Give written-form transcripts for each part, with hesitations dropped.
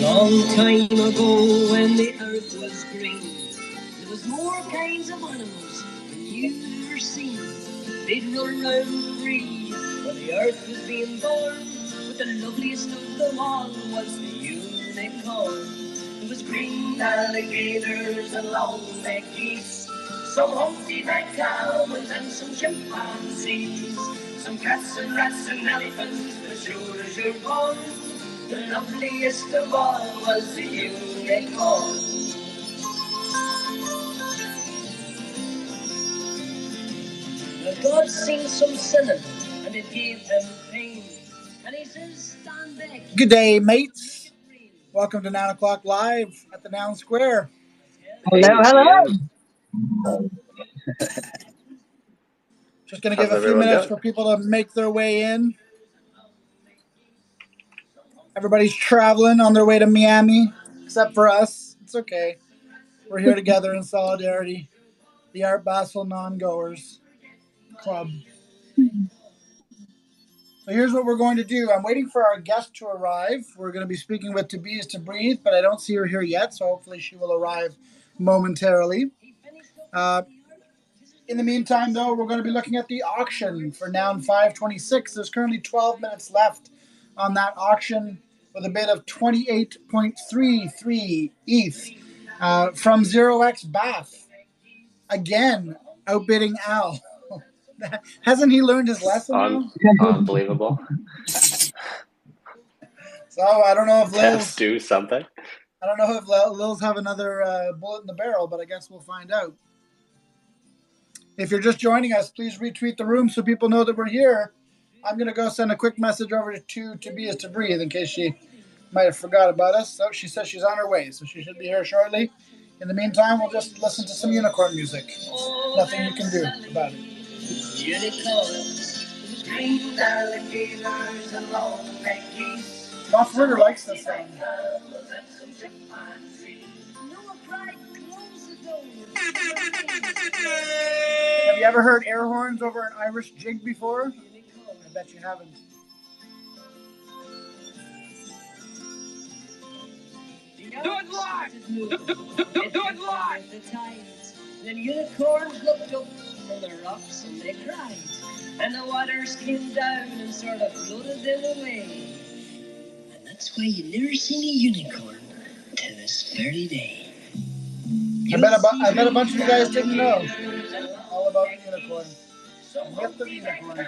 long time ago when the earth was green, there was more kinds of animals than you ever seen. They'd run round and breathe while the earth was being born, but the loveliest of them all was the unicorn. There was green alligators and long-necked geese, some humpty-necked camels and some chimpanzees, some cats and rats and elephants, as sure as you're born. The loveliest of all was the unicorn. Now God seen some sinning, and it gave him pain. And he says, stand back. Good day, mates. Welcome to 9 o'clock live at the Noun Square. Hello, hello. Just going to give a few minutes for people to make their way in. Everybody's traveling on their way to Miami, except for us. It's okay. We're here together in solidarity. The Art Basel Non-Goers Club. So here's what we're going to do. I'm waiting for our guest to arrive. We're going to be speaking with ToBeIsToBreathe, but I don't see her here yet, so hopefully she will arrive momentarily. In the meantime, though, we're going to be looking at the auction for Noun 526. There's currently 12 minutes left on that auction, with a bid of 28.33 ETH from 0x Bath. Again, outbidding Al. Hasn't he learned his lesson now? Unbelievable. So I don't know if Let's do something. I don't know if Lils have another bullet in the barrel, but I guess we'll find out. If you're just joining us, please retweet the room so people know that we're here. I'm going to go send a quick message over to ToBeIsToBreathe in case she might have forgot about us. So she says she's on her way, so she should be here shortly. In the meantime, we'll just listen to some unicorn music. Nothing you can do about it. Unicorns, green alligators and long-necked geese. Boss Ritter likes this song. Have you ever heard air horns over an Irish jig before? I bet you haven't. Do it live! Do it live! Then unicorns looked up from the rocks and they cried, and the waters came down and sort of floated them away. And that's why you never seen a unicorn to this very day. I bet a bunch of you guys didn't know all about the unicorn. Myth of the unicorn.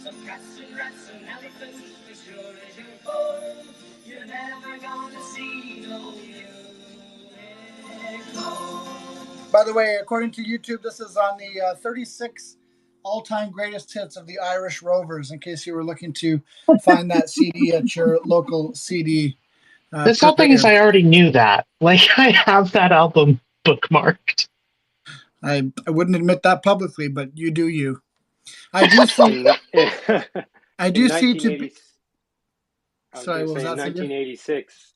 Some cats and rats and elephants, as sure as you're born, you're never gonna see no unicorn. By the way, according to YouTube, this is on the 36 all-time greatest hits of the Irish Rovers, in case you were looking to find that CD at your local CD. The sad thing is I already knew that. Like, I have that album bookmarked. I wouldn't admit that publicly, but you do you. I do see. I do see. Sorry, what was that? In 1986,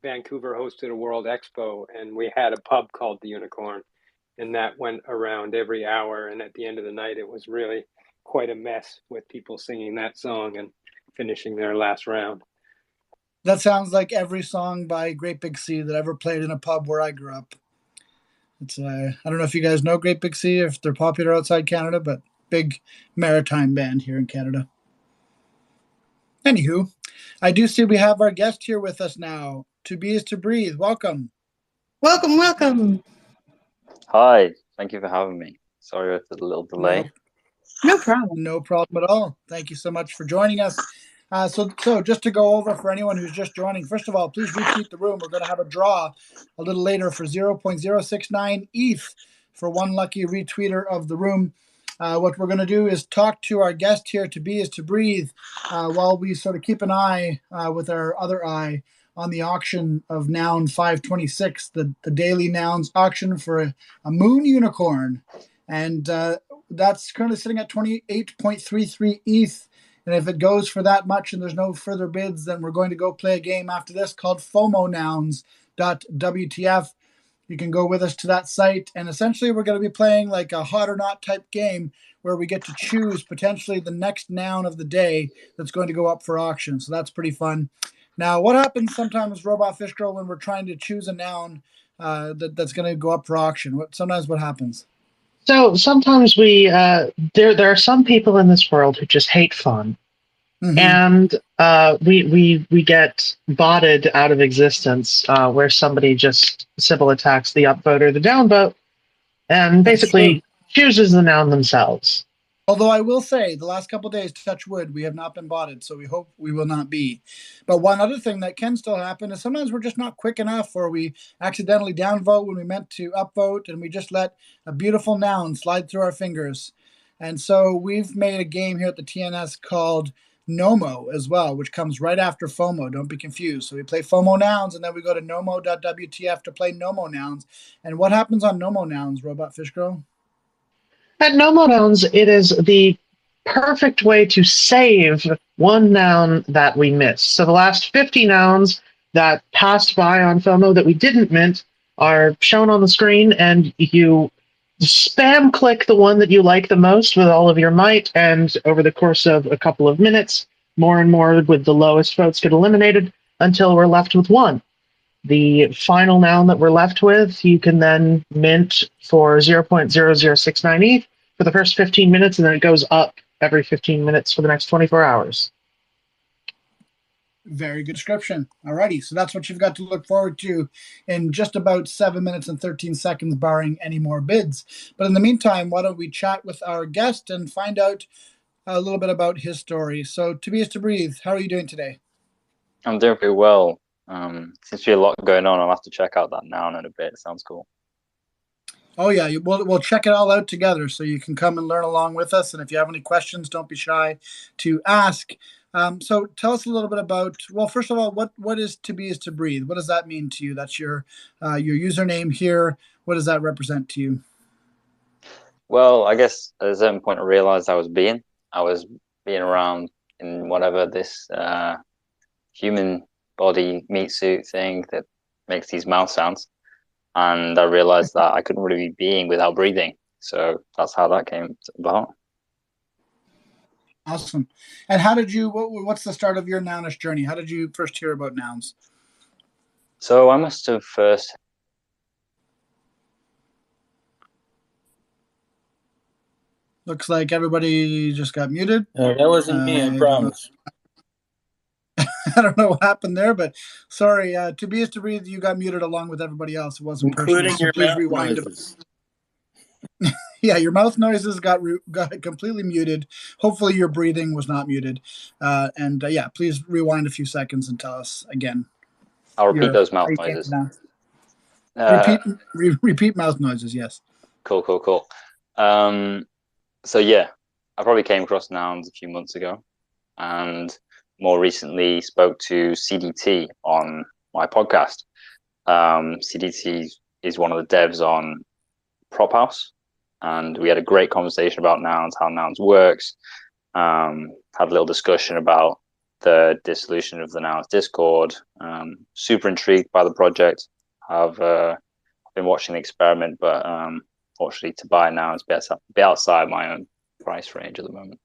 Vancouver hosted a World Expo, and we had a pub called the Unicorn, and that went around every hour. And at the end of the night, it was really quite a mess with people singing that song and finishing their last round. That sounds like every song by Great Big Sea that ever played in a pub where I grew up. It's I don't know if you guys know Great Big Sea, if they're popular outside Canada, but big maritime band here in Canada. Anywho, I do see we have our guest here with us now. ToBeIsToBreathe, welcome. Welcome, welcome. Hi, thank you for having me. Sorry for the little delay. No problem. No problem at all. Thank you so much for joining us. So just to go over for anyone who's just joining, first of all, please retweet the room. We're going to have a draw a little later for 0.069 ETH for one lucky retweeter of the room. What we're going to do is talk to our guest here, ToBeIsToBreathe, while we sort of keep an eye with our other eye on the auction of Noun 526, the daily Nouns auction for a moon unicorn. And that's currently sitting at 28.33 ETH. And if it goes for that much and there's no further bids, then we're going to go play a game after this called fomonouns.wtf. you can go with us to that site. And essentially, we're going to be playing like a hot or not type game where we get to choose potentially the next noun of the day that's going to go up for auction. So that's pretty fun. Now, what happens sometimes, Robot Fish Girl, when we're trying to choose a noun that's going to go up for auction? Sometimes what happens? So sometimes there are some people in this world who just hate fun, and we get botted out of existence where somebody just Sybil attacks the upvote or the downvote, and basically chooses the noun themselves. Although I will say, the last couple of days, touch wood, we have not been botted, so we hope we will not be. But one other thing that can still happen is sometimes we're just not quick enough, or we accidentally downvote when we meant to upvote, and we just let a beautiful noun slide through our fingers. And so we've made a game here at the TNS called Nomo as well, which comes right after FOMO. Don't be confused. So we play FOMO nouns, and then we go to nomo.wtf to play Nomo nouns. And what happens on Nomo nouns, Robot Fish Girl? At Nomo Nouns, it is the perfect way to save one noun that we missed. So the last 50 nouns that passed by on FOMO that we didn't mint are shown on the screen, and you spam click the one that you like the most with all of your might, and over the course of a couple of minutes, more and more with the lowest votes get eliminated until we're left with one. The final noun that we're left with, you can then mint for 0.0069 ETH for the first 15 minutes, and then it goes up every 15 minutes for the next 24 hours. Very good description. Alrighty, so that's what you've got to look forward to in just about 7 minutes and 13 seconds, barring any more bids. But in the meantime, why don't we chat with our guest and find out a little bit about his story. So, ToBeIsToBreathe, how are you doing today? I'm doing pretty well. Seems to be a lot going on. I'll have to check out that noun in a bit. It sounds cool. Oh yeah, we'll check it all out together, so you can come and learn along with us. And if you have any questions, don't be shy to ask. So tell us a little bit about. Well, first of all, what is ToBeIsToBreathe? What does that mean to you? That's your username here. What does that represent to you? Well, I guess at a certain point I realized I was being around in whatever this human body meat suit thing that makes these mouth sounds. And I realized that I couldn't really be being without breathing. So that's how that came about. Awesome. And how did you, what's the start of your nounish journey? How did you first hear about nouns? So I must have first... Looks like everybody just got muted. That wasn't me, I promise. I don't know what happened there, but sorry. ToBeIsToBreathe, you got muted along with everybody else. It wasn't including personal. your mouth rewind noises. Yeah, your mouth noises got completely muted. Hopefully, your breathing was not muted. Yeah, please rewind a few seconds and tell us again. I'll repeat those mouth noises. Repeat mouth noises. Yes. Cool. So yeah, I probably came across nouns a few months ago, and more recently spoke to CDT on my podcast. CDT is one of the devs on Prop House, and we had a great conversation about nouns, how nouns works. Had a little discussion about the dissolution of the Nouns Discord. Super intrigued by the project. I've been watching the experiment, but fortunately to buy now is be outside my own price range at the moment.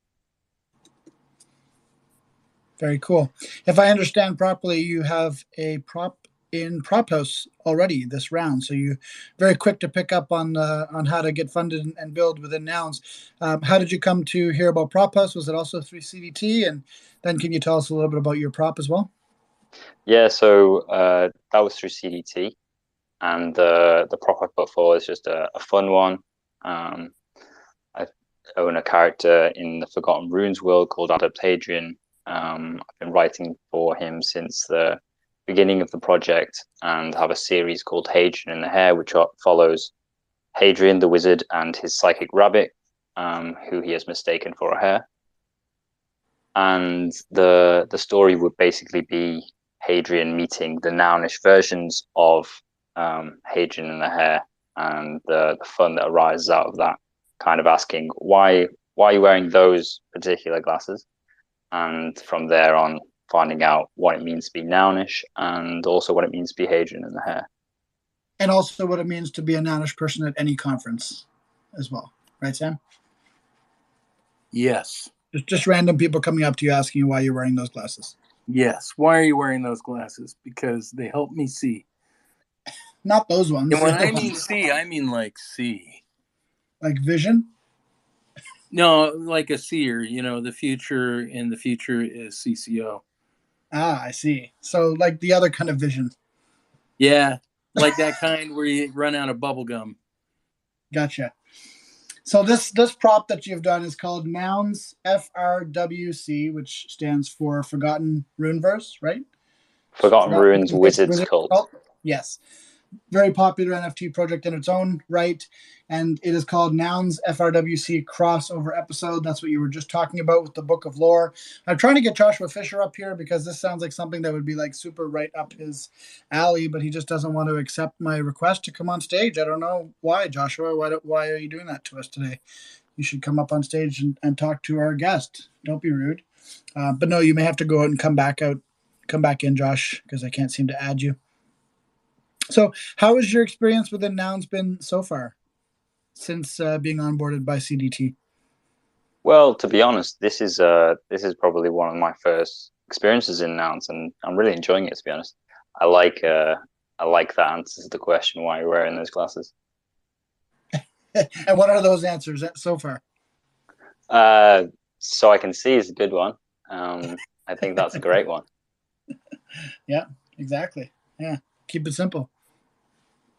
Very cool. If I understand properly, you have a prop in Prop House already this round, so you're very quick to pick up on how to get funded and build within Nouns. How did you come to hear about Prop House? Was it also through CDT? And then can you tell us a little bit about your prop as well? Yeah, so that was through CDT, and the prop I put forward is just a fun one. I own a character in the Forgotten Runes world called Hadrian. I've been writing for him since the beginning of the project, and have a series called Hadrian in the Hair, which follows Hadrian the wizard and his psychic rabbit, who he has mistaken for a hare. And the story would basically be Hadrian meeting the nounish versions of Hadrian and the Hare, and the fun that arises out of that, kind of asking why are you wearing those particular glasses, and from there on finding out what it means to be nounish and also what it means to be Hadrian and the Hare. And also what it means to be a nounish person at any conference as well. Right, Sam? Yes. Just random people coming up to you asking you why you're wearing those glasses. Yes. Why are you wearing those glasses? Because they help me see. Not those ones. And when the other I mean ones. see, I mean like see. Like vision? No, like a seer. You know, the future, and the future is CCO. Ah, I see. So like the other kind of vision. Yeah, like that kind where you run out of bubble gum. Gotcha. So this prop that you've done is called Nouns FRWC, which stands for Forgotten Rune Verse, right? Forgotten Ruins Wizards Cult. Yes. Very popular NFT project in its own right, and it is called Nouns FRWC Crossover Episode. That's what you were just talking about with the Book of Lore. I'm trying to get Joshua Fisher up here because this sounds like something that would be like super right up his alley, but he just doesn't want to accept my request to come on stage. I don't know why, Joshua. Why are you doing that to us today? You should come up on stage and talk to our guest. Don't be rude. But no, you may have to go out and come back in, Josh, because I can't seem to add you. So, how has your experience within Nouns been so far since being onboarded by CDT? Well, to be honest, this is probably one of my first experiences in Nouns, and I'm really enjoying it. To be honest, I like that answer to the question why you're wearing those glasses. And what are those answers so far? So I can see is a good one. I think that's a great one. Yeah, exactly. Yeah, keep it simple.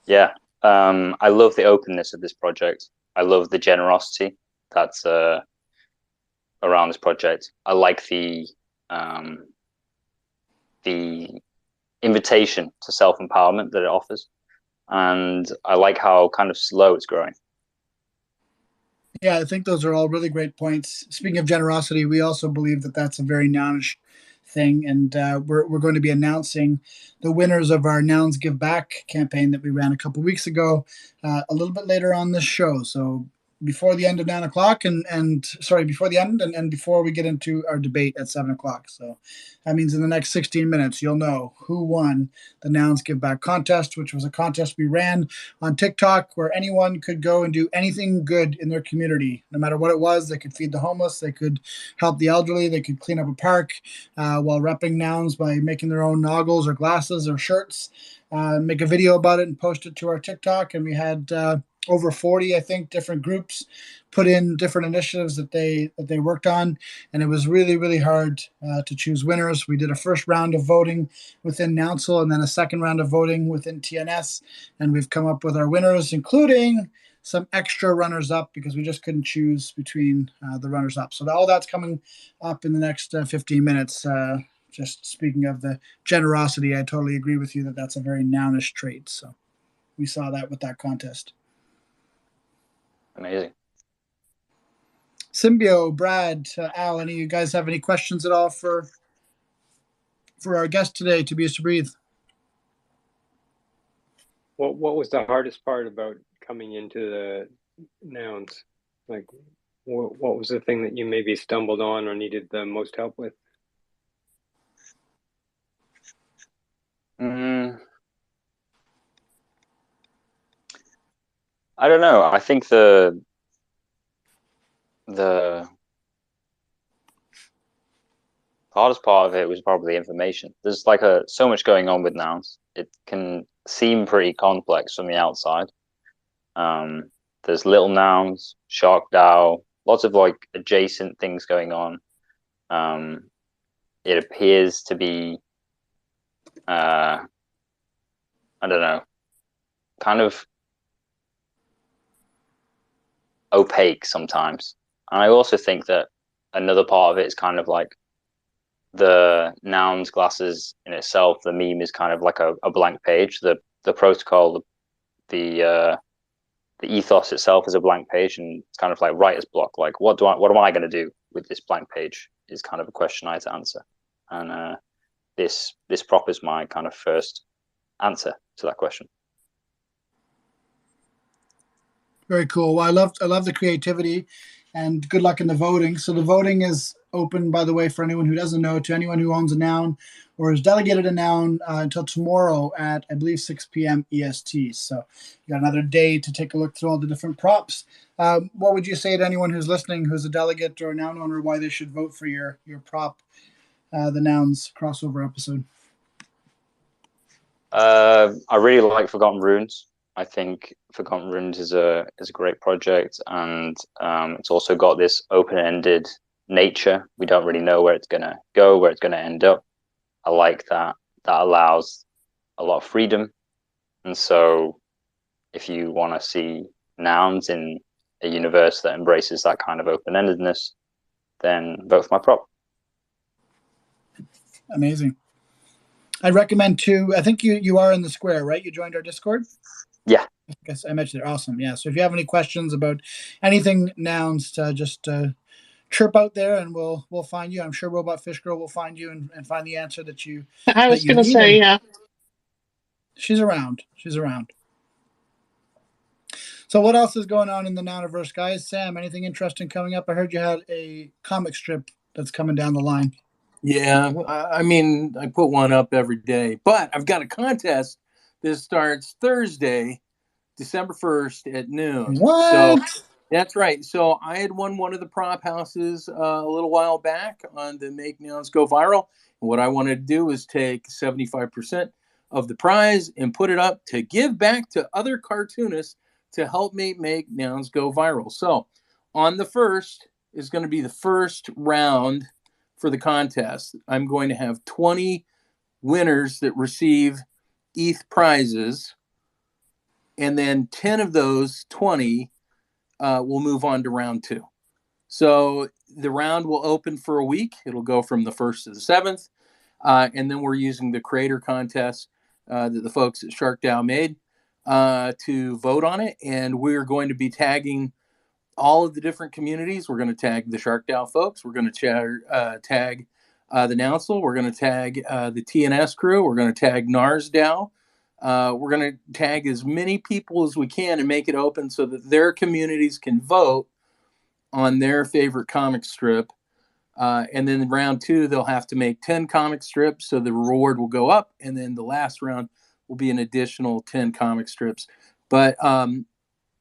Yeah, I love the openness of this project. I love the generosity that's around this project. I like the invitation to self-empowerment that it offers, and I like how kind of slow it's growing. Yeah, I think those are all really great points. Speaking of generosity, we also believe that that's a very nounish thing, and we're going to be announcing the winners of our Nouns Give Back campaign that we ran a couple weeks ago a little bit later on this show. So before the end of 9 o'clock before the end and before we get into our debate at 7 o'clock. So that means in the next 16 minutes, you'll know who won the Nouns Give Back contest, which was a contest we ran on TikTok where anyone could go and do anything good in their community, no matter what it was. They could feed the homeless, they could help the elderly, they could clean up a park while repping Nouns by making their own noggles or glasses or shirts, make a video about it and post it to our TikTok. And we had over 40, I think, different groups put in different initiatives that they worked on, and it was really, really hard to choose winners. We did a first round of voting within Nouncil and then a second round of voting within TNS, and we've come up with our winners, including some extra runners up because we just couldn't choose between the runners up. So all that's coming up in the next 15 minutes. Just speaking of the generosity, I totally agree with you that that's a very nounish trait. So we saw that with that contest. Amazing. Symbio, Brad, Al, any of you guys have any questions at all for our guest today, ToBeIsToBreathe? What was the hardest part about coming into the Nouns? Like, what was the thing that you maybe stumbled on or needed the most help with? I don't know. I think the hardest part of it was probably information. There's like so much going on with Nouns. It can seem pretty complex from the outside. There's little Nouns, Shark DAO, lots of like adjacent things going on. It appears to be, I don't know, kind of opaque sometimes. And I also think that another part of it is kind of like the Nouns glasses in itself. The meme is kind of like a blank page. The protocol, the ethos itself is a blank page, and it's kind of like writer's block. Like, what am I going to do with this blank page? Is kind of a question I had to answer, and this prop is my kind of first answer to that question. Very cool. Well, I love the creativity, and good luck in the voting. So the voting is open, by the way, for anyone who doesn't know, to anyone who owns a noun or has delegated a noun until tomorrow at, I believe, 6 p.m. EST. So you got another day to take a look through all the different props. What would you say to anyone who's listening, who's a delegate or a noun owner, why they should vote for your prop, the nouns crossover episode? I really like Forgotten Runes. I think Forgotten Runes is a great project, and it's also got this open-ended nature. We don't really know where it's gonna go, where it's gonna end up. I like that. That allows a lot of freedom, and so if you want to see nouns in a universe that embraces that kind of open-endedness, then vote for my prop. Amazing. I recommend too. I think you are in the square, right? You joined our Discord. Yeah. I guess I mentioned it. Awesome. Yeah. So if you have any questions about anything nouns, just chirp out there, and we'll find you. I'm sure Robot Fish Girl will find you and find the answer that you. I was going to say, yeah. She's around. She's around. So what else is going on in the Nouniverse, guys? Sam, anything interesting coming up? I heard you had a comic strip that's coming down the line. Yeah, I mean, I put one up every day, but I've got a contest that starts Thursday, December 1st at noon. What? So that's right. So I had won one of the prop houses a little while back on the Make Nouns Go Viral. And what I wanted to do was take 75% of the prize and put it up to give back to other cartoonists to help me make nouns go viral. So on the 1st is going to be the first round for the contest. I'm going to have 20 winners that receive ETH prizes, and then 10 of those 20 will move on to round 2. So the round will open for a week. It'll go from the 1st to the 7th, and then we're using the creator contest that the folks at SharkDAO made to vote on it, and we're going to be tagging all of the different communities. We're going to tag the SharkDAO folks. We're going to tag the Nouncil. We're going to tag the TNS crew. We're going to tag NarsDAO. We're going to tag as many people as we can and make it open so that their communities can vote on their favorite comic strip. And then in round 2, they'll have to make 10 comic strips, so the reward will go up. And then the last round will be an additional 10 comic strips. But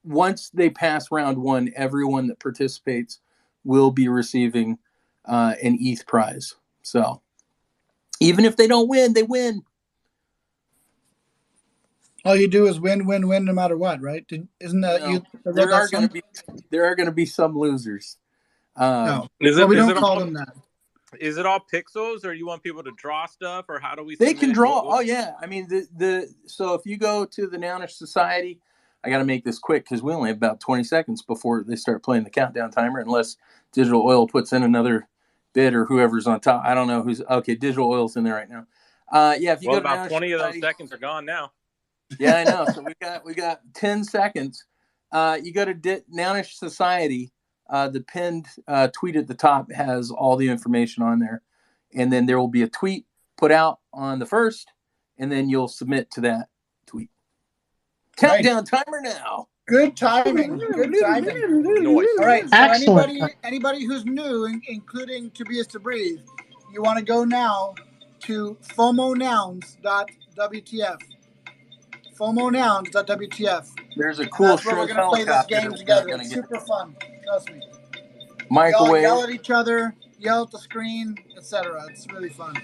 once they pass round 1, everyone that participates will be receiving an ETH prize. So even if they don't win, they win. All you do is win, no matter what, right? Isn't that you? There are going to be some losers. No, we don't call them that. Is it all pixels, or you want people to draw stuff, or how do we? They can draw. Oh yeah, I mean so if you go to the Nounish Society. I got to make this quick because we only have about 20 seconds before they start playing the countdown timer, unless Digital Oil puts in another bid or whoever's on top. I don't know who's okay. Digital Oil's in there right now. Yeah, if you go to about 20 of those seconds are gone now. Yeah, I know. So we got 10 seconds. You go to Nounish Society. The pinned tweet at the top has all the information on there, and then there will be a tweet put out on the 1st, and then you'll submit to that tweet. Countdown timer now. Good timing. Good timing. Noise. All right. So Excellent. anybody who's new, including ToBeIsToBreathe, you want to go now to fomonouns.wtf. fomonouns.wtf. There's a cool That's where we're going to play this game together. It's super fun. Trust me. Microwave. Yell at each other, yell at the screen, etc. It's really fun.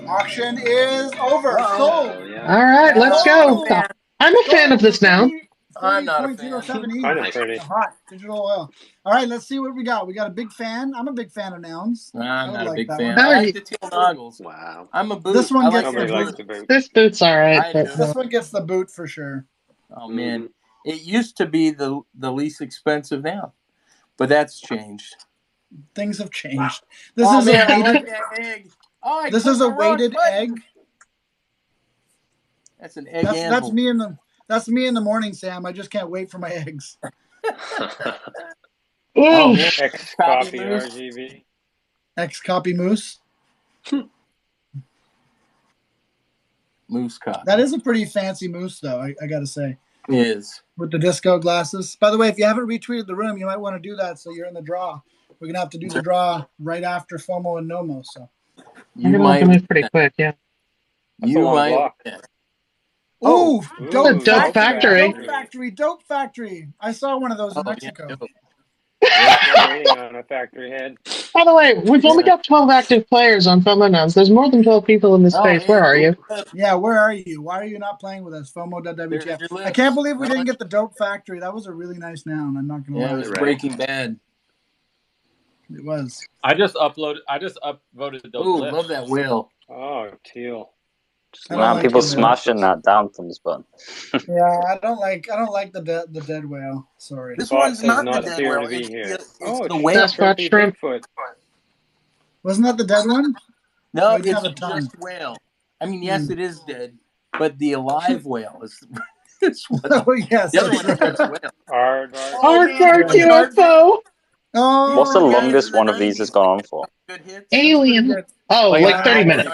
Auction is over. Sold. Yeah. All right, let's go. I'm a fan of this now. I'm not a fan. Kind of pretty. Hot Digital Oil. All right, let's see what we got. We got a big fan. I'm a big fan of nouns. I'm not a big fan. One. I like the teal noggles. Wow. I'm a boot. This one gets the boot. This boot's all right. This one gets the boot for sure. Oh man, it used to be the least expensive noun, but that's changed. Things have changed. This is a weighted egg. Oh, this is a weighted egg. That's an egg. That's me in the morning, Sam. I just can't wait for my eggs. X copy RGB. X copy moose. Moose copy. That is a pretty fancy moose, though. I gotta say. Is. With the disco glasses. By the way, if you haven't retweeted the room, you might want to do that so you're in the draw. We're going to have to do the draw right after FOMO and NOMO. So I'm going to have to move pretty quick, yeah. That's a long block. Ooh, Dope Factory. Dope Factory. I saw one of those in Mexico. Yeah, waiting on a factory head. By the way, we've only got 12 active players on fomonouns. There's more than 12 people in this space. Where are you? Yeah, where are you? Why are you not playing with us? FOMO.WTF. I can't believe we didn't get the Dope Factory. That was a really nice noun. I'm not going to lie. Yeah, it was Breaking Bad. It was. I just upvoted Dope. Ooh, love that whale. Oh, teal. Man, people smashing that down thumbs button. Yeah, I don't like the dead whale. Sorry. This one's not the dead whale. It's the whale. Bigfoot. Wasn't that the dead one? No, it's just whale. I mean, yes, it is dead, but the alive whale is. Oh yes. The other one is just whale. Aardvark UFO. Oh, what's the longest one of these has gone on for? Alien. Oh, like 30 minutes.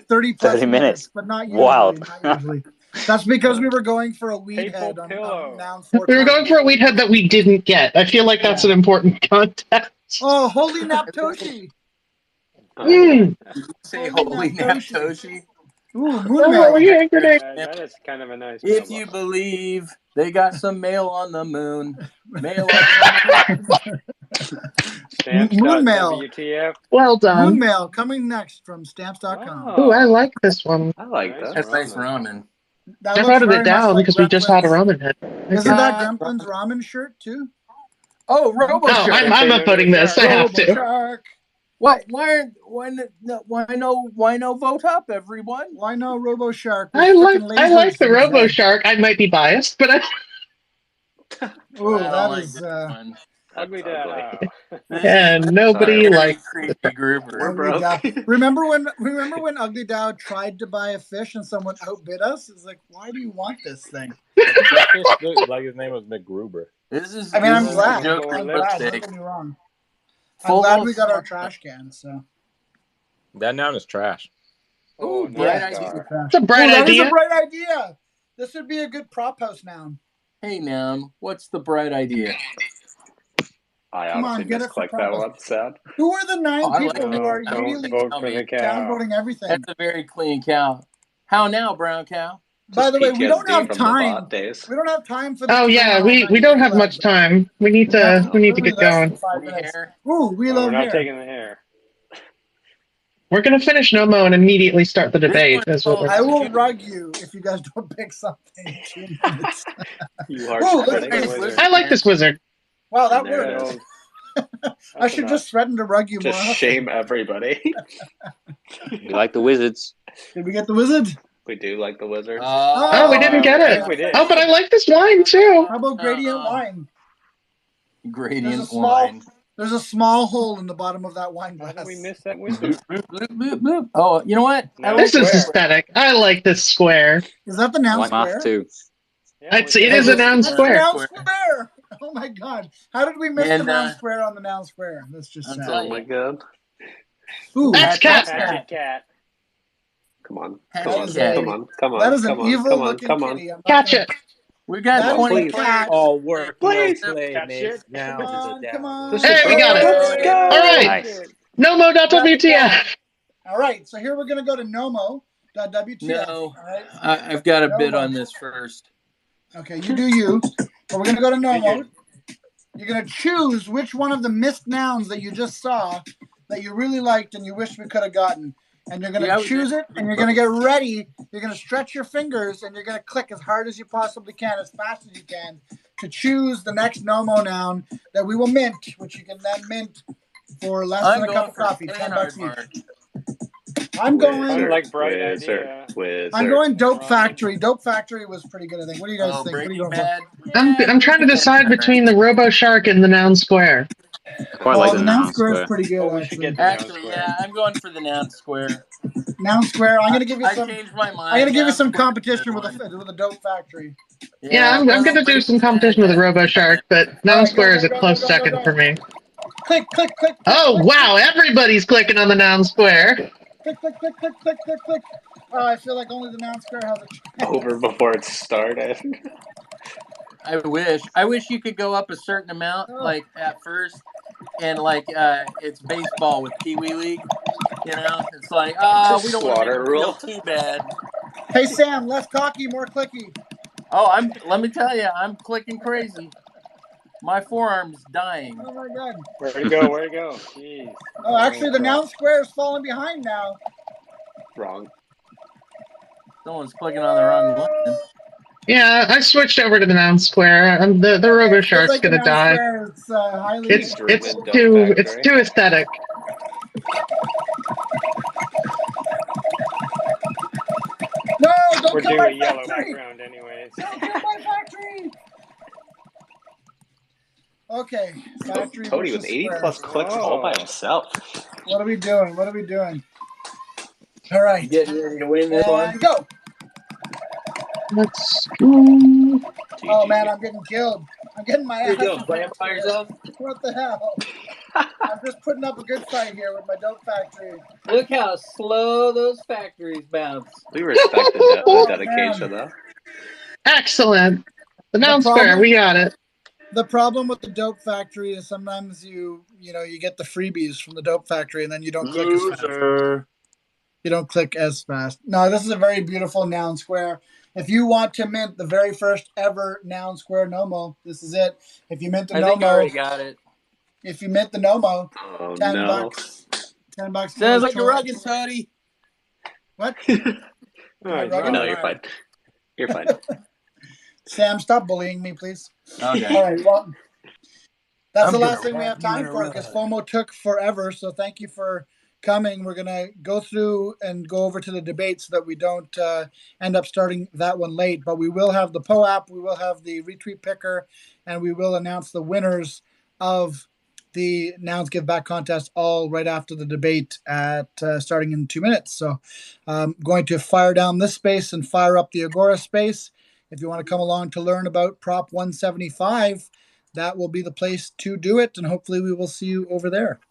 30 minutes. But not usually. Wild. Not usually. That's because we were going for a weed head on Noun 4. We were going for a weed head that we didn't get. I feel like that's an important context. Oh, holy Naptoshi. Say holy Naptoshi. Ooh, moon That is kind of a nice. If you believe they got some mail on the moon, mail on the moon. Moon mail. WTF. Well done. Moon mail coming next from stamps.com. Ooh, I like this one. I like that. That's nice ramen. I voted it down because we just had a ramen head. Isn't that Gremlin's ramen shirt too? Oh, Robo No, Shark. I'm upvoting this. I have to. Shark. What? Why no vote up, everyone? Why no Robo Shark? I like the Robo Shark. I might be biased, but I. Ooh, that is Ugly Dad. And nobody likes creepy grouper. Remember when Ugly Dad tried to buy a fish and someone outbid us? It's like, why do you want this thing? Like his name was McGruber. I'm glad. Don't get me wrong. I'm glad we got our trash can. So that noun is trash. Oh, bright idea. It's a bright that idea. is a bright idea. This would be a good prop house noun. Hey, noun. What's the bright idea? I honestly misclicked that one. Sad. Who are the 9 people who are really downvoting everything? That's a very clean cow. How now, brown cow? By the way, we don't have time. We don't have time for this. Oh yeah, we don't have much time. We need to get going. Ooh, we love We're not hair. taking the hair. We're gonna finish Nomo and immediately start the debate. I will rug you if you guys don't pick something in 2 minutes. You are I like this wizard. Wow, that worked. I should just threaten to rug you more. Just shame everybody. We like the wizards. Did we get the wizard? We do like the wizards. Oh, we didn't get it. We did. Oh, but I like this wine too. How about gradient wine? Gradient wine. There's a small hole in the bottom of that wine glass. How did we miss that wizard? Oh, you know what? This is aesthetic. I like this square. Is that the Noun Square? Math too. Yeah, It is a Noun Square. Noun Square. Oh my God! How did we miss the Noun Square on the Noun Square? That's just sad. Oh my God. Ooh, that's cat. Cat. Come on. That is an evil looking kitty. Catch it. We got 20 cats. All work, Please. no play makes now. Come on. Hey, we got it. Let's go. All right. Nice. Nomo.wtf. All right, so here we're going to go to Nomo.wtf. No, right? I've got a bid on this first. Okay, you do you. But we're going to go to Nomo. You're going to choose which one of the missed nouns that you just saw that you really liked and you wish we could have gotten. And you're going to choose it, and you're going to get ready. You're going to stretch your fingers, and you're going to click as hard as you possibly can, as fast as you can, to choose the next Nomo noun that we will mint, which you can then mint for less than a cup of coffee, $10 each. I'm going like bright idea. I'm going Dope Factory. Dope Factory was pretty good, I think. What do you guys think? What are you going for? I'm trying to decide between the Robo Shark and the Noun Square. Quite like the Noun Square is pretty good. Actually, yeah, I'm going for the Noun Square. Noun Square. I'm going to give you some. I changed my mind. I'm going to give you some competition with a Dope Factory. Yeah, I'm going to do some competition with the Robo Shark, but Noun Square is a close second for me. Click, click, click. Oh wow! Everybody's clicking on the Noun Square. Click, click, click, click, click, click, click. Oh, I feel like only the Noun Square has a chance. Over before it started. I wish you could go up a certain amount, like at first, and like it's baseball with Pee Wee League. You know, it's like, we don't want to make them feel too bad. Hey Sam, less cocky, more clicky. Oh, let me tell you, I'm clicking crazy. My forearm's dying. Oh my god. Where'd it go? Where'd it go? Jeez. Oh, actually, the Noun Square is falling behind now. Wrong. Someone's clicking on the wrong button. Yeah, I switched over to the Noun Square. The Robo Shark's like gonna die. Square, it's highly. It's too aesthetic. No, don't We're kill doing my a yellow factory. background anyways. Don't kill my factory. Okay, factory. Tony with 80 plus clicks all by himself. What are we doing? What are we doing? All right. Getting ready to win this one. Go. Let's go. Oh man, I'm getting killed. I'm getting my ass. What are you doing? Playing by yourself? What the hell? I'm just putting up a good fight here with my dope factory. Look how slow those factories bounce. We respect the dedication, though. Excellent. The Noun Square, we got it. The problem with the dope factory is sometimes you get the freebies from the dope factory and then you don't click as fast. You don't click as fast. No, this is a very beautiful Noun Square. If you want to mint the very first ever Noun Square Nomo, this is it. If you mint the Nomo, I think I already got it. If you mint the Nomo, $10. $10. Sounds like a rugged toddy. What? No, you're fine. You're fine. Sam, stop bullying me, please. Okay. All right. Well, that's the last thing we have time for because FOMO took forever. So thank you for coming. We're going to go through and go over to the debate so that we don't end up starting that one late. But we will have the POAP, we will have the retweet picker, and we will announce the winners of the Nouns Give Back contest all right after the debate at starting in 2 minutes. So I'm going to fire down this space and fire up the Agora space. If you want to come along to learn about Prop 175, that will be the place to do it. And hopefully we will see you over there.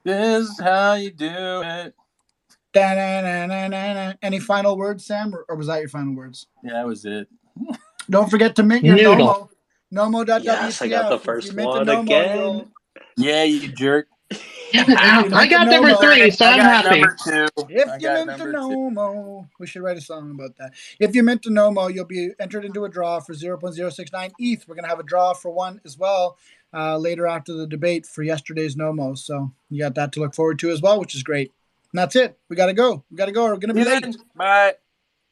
This is how you do it. Da-na-na-na-na-na. Any final words, Sam? Or was that your final words? Yeah, that was it. Don't forget to mint your Nomo. Nomo.wtf. Yes, I got the first one again. Yeah, you jerk. I got number 3, so I'm happy. If you mint the Nomo, we should write a song about that. If you mint the Nomo, you'll be entered into a draw for 0.069 ETH. We're going to have a draw for one as well later after the debate for yesterday's Nomo. So you got that to look forward to as well, which is great. And that's it. We got to go. We're going to be late. Bye.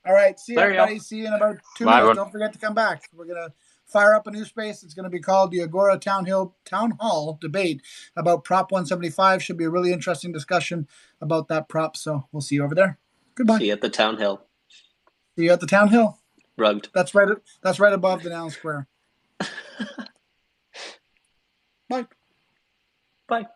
All right. See you, everybody. See you in about 2 minutes. Everyone. Don't forget to come back. We're going to fire up a new space. It's going to be called the Agora Town Hall debate about Prop 175. Should be a really interesting discussion about that prop. So we'll see you over there. Goodbye. See you at the Town Hill. See you at the Town Hill. Rugged. That's right above the Noun Square. Bye. Bye.